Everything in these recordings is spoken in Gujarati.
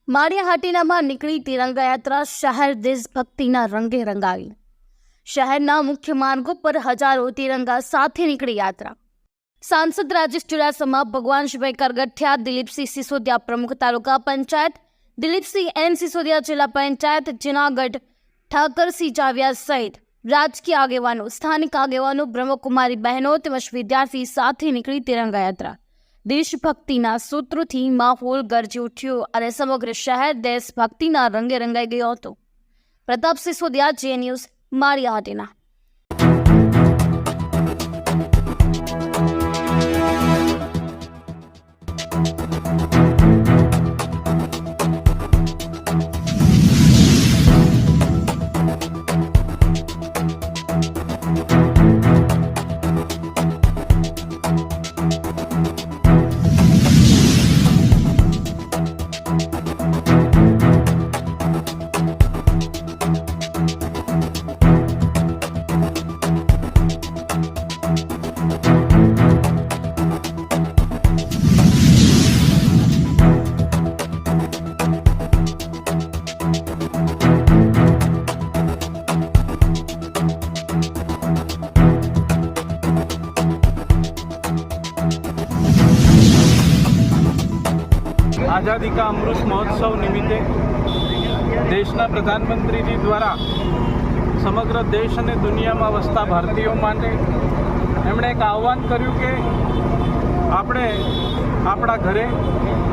માળિયાહાટીનામાં નીકળી તિરંગા યાત્રા શહેર દેશભક્તિના રંગે રંગાવી। શહેરના મુખ્ય માર્ગો પર હજારો તિરંગા સાથે નીકળી યાત્રા। સાંસદ રાજેશ ચુડાસમા, ભગવાનભાઈ કરગઠિયા, દિલીપસિંહ સિસોદિયા પ્રમુખ તાલુકા પંચાયત, દિલીપસિંહ એન સિસોદિયા જિલ્લા પંચાયત, જૂનાગઢ ઠાકરસિંહ જાવિયા સહિત રાજકીય આગેવાનો, સ્થાનિક આગેવાનો, બ્રહ્મકુમારી બહેનો તેમજ વિદ્યાર્થી સાથે નીકળી તિરંગા યાત્રા। દેશભક્તિના સૂત્રોથી માહોલ ગરજી ઉઠ્યો અને સમગ્ર શહેર દેશભક્તિના રંગે રંગાઈ ગયો હતો। પ્રતાપ સિસોદિયા, જે ન્યૂઝ, માળિયાહાટીના। आज़ादी का अमृत महोत्सव निमित्ते देशना प्रधानमंत्री द्वारा समग्र देश और दुनिया में वसता भारतीयों माटे एमणे एक आह्वान कर्यु के आपणे आपणा घरे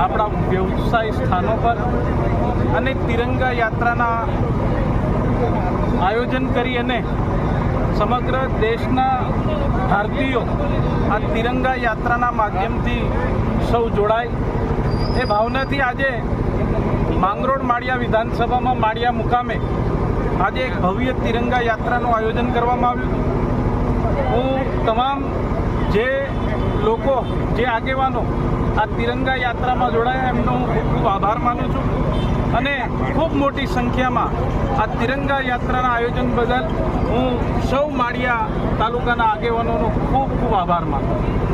आपणा व्यवसाय स्थानों पर अनेक तिरंगा यात्राना आयोजन करी अने समग्र देशना भारतीयों आ तिरंगा यात्राना माध्यमथी सौ जोड़ाय ए भावनाथी आजे માંગરોળ माळिया विधानसभा में माळिया मुकामे आज एक भव्य तिरंगा यात्राનું आयोजन करवामां આવ્યું। હું તમામ જે લોકો, જે આગેવાનો આ तिरंगा यात्राમાં જોડાયા એમનો હું ખૂબ ખૂબ આભાર માનું છું અને ખૂબ મોટી સંખ્યામાં આ तिरंगा यात्राના આયોજન બદલ હું સૌ માળિયા તાલુકાના આગેવાનોનો ખૂબ ખૂબ આભાર માનું છું।